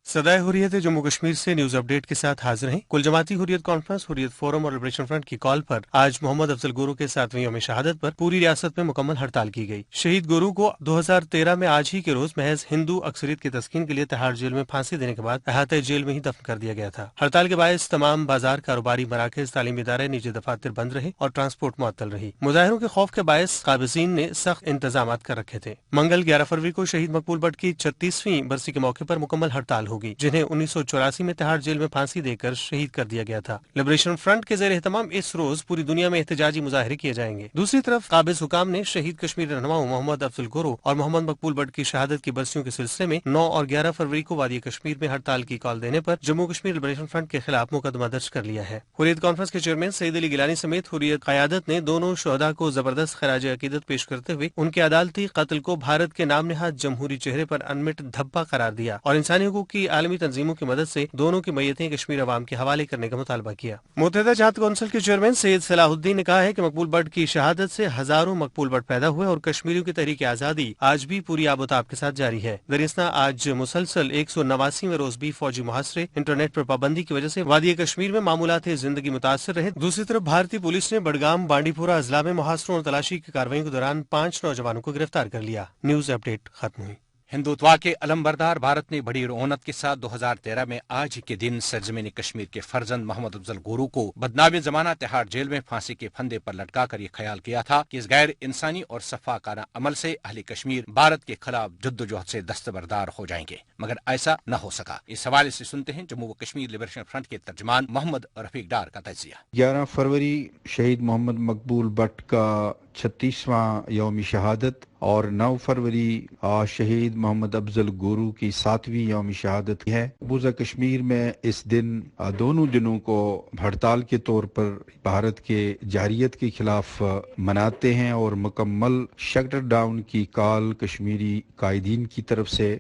सदाए हुर्रियत जम्मू कश्मीर से news update के साथ हाजिर हैं। कुल जमाती हुर्रियत कॉन्फ्रेंस, हुर्रियत फोरम और लिबरेशन फ्रंट की कॉल पर आज मोहम्मद अफजल गुरु के 7वें यौम शहादत पर पूरी रियासत में मुकम्मल हड़ताल की गई। शहीद गुरु को 2013 में आज ही के रोज महज हिंदू अक्सरियत की तस्कीन के लिए तिहाड़ जेल में फांसी देने के बाद अहाते जेल में ही दफन कर दिया गया था। हड़ताल के बायस तमाम बाजार, कारोबारी मराकज, तालीमी इदारे, निजी दफातर बंद रहे और ट्रांसपोर्ट मुअत्तल रही। मुजाहिरों के खौफ के बायस काबिजीन ने सख्त इंतजाम कर रखे थे। मंगल 11 फरवरी को शहीद मकबूल बट की 36वीं बरसी के मौके पर मुकम्मल हड़ताल होगी, जिन्हें 1984 में तिहाड़ जेल में फांसी देकर शहीद कर दिया गया था। लिबरेशन फ्रंट के जेर एहतमाम इस रोज पूरी दुनिया में एहतजाजी मुजाहरे किए जाएंगे। दूसरी तरफ काबिज हुकाम ने शहीद कश्मीरी रहनुमा मोहम्मद अफजल गुरु और मोहम्मद मकबूल बट की शहादत की बरसियों के सिलसिले में 9 और 11 फरवरी को वादी कश्मीर में हड़ताल की कॉल देने पर जम्मू कश्मीर लिबरेशन फ्रंट के खिलाफ मुकदमा दर्ज कर लिया है। हुर्रियत कॉन्फ्रेंस के चेयरमैन सईद अली गिलानी समेत हुर्रियत क़यादत ने दोनों शहदा को जबरदस्त खराज अकीदत पेश करते हुए उनके अदालती कत्ल को भारत के नाम नहाद जमहूरी चेहरे पर अनमिट धब्बा करार दिया और इंसानी हुकूक की आलमी तंजीमों की मदद से दोनों की मैयतें कश्मीर अवाम के हवाले करने का मुतालबा किया। मुत्तहिदा जहात कौंसिल के चेयरमैन सैयद सलाहुद्दीन ने कहा है कि मकबूल बट की शहादत से हजारों मकबूल बट पैदा हुए और कश्मीरियों की तहरीक आजादी आज भी पूरी आबोताब के साथ जारी है। दरिस्ना आज मुसलसल 189वें रोज भी फौजी मुहासरे, इंटरनेट पर पाबंदी की वजह से वादी कश्मीर में मामूलात जिंदगी मुतासर रहे। दूसरी तरफ भारतीय पुलिस ने बडगाम, बांडीपुरा अजला में मुहासरों और तलाशी की कार्रवाई के दौरान 5 नौजवानों को गिरफ्तार कर लिया। न्यूज अपडेट खत्म हुई। हिंदुत्वा के अलमबरदार भारत ने बड़ी रौनक के साथ 2013 में आज ही के दिन सरजमीन कश्मीर के फर्जंद मोहम्मद अफजल गुरु को बदनामी जमाना तिहाड़ जेल में फांसी के फंदे पर लटकाकर ये ख्याल किया था कि इस गैर इंसानी और सफाकाना अमल से अहले कश्मीर भारत के खिलाफ जद्दोजहद से दस्तबरदार हो जाएंगे, मगर ऐसा न हो सका। इस हवाले से सुनते हैं जम्मू व कश्मीर लिबरेशन फ्रंट के तर्जमान मोहम्मद रफीक डार का तजिया। 11 फरवरी शहीद मोहम्मद मकबूल बट का 36वां यौम शहादत और 9 फरवरी शहीद मोहम्मद अफजल गुरु की 7वीं यौम शहादत है। मकबूजा कश्मीर में इस दिन दोनों दिनों को हड़ताल के तौर पर भारत के जारियत के खिलाफ मनाते हैं और मुकम्मल शटर डाउन की कॉल कश्मीरी कायदीन की तरफ से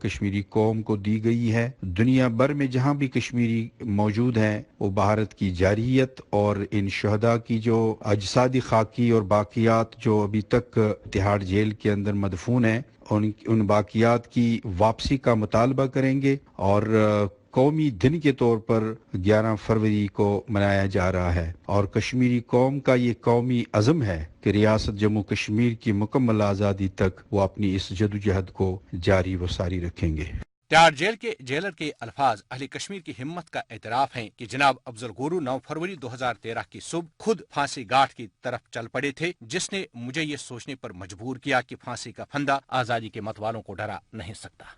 कश्मीरी कौम को दी गई है। दुनिया भर में जहाँ भी कश्मीरी मौजूद हैं वो भारत की जारियत और इन शहदा की जो अजसादी खाकी और बाकियात जो अभी तक तिहाड़ जेल के अंदर मदफून हैं उन बाकियात की वापसी का मुतालबा करेंगे और कौमी दिन के तौर पर 11 फरवरी को मनाया जा रहा है और कश्मीरी कौम का ये कौमी अज़म है कि रियासत जम्मू कश्मीर की मुकम्मल आज़ादी तक वो अपनी इस जदोजहद को जारी व सारी रखेंगे। तिहाड़ जेल के जेलर के अल्फाज अहले कश्मीर की हिम्मत का एतराफ हैं कि जनाब अफजल गुरु 9 फरवरी 2013 की सुबह खुद फांसी गांठ की तरफ चल पड़े थे, जिसने मुझे ये सोचने पर मजबूर किया कि फांसी का फंदा आज़ादी के मतवालों को डरा नहीं सकता।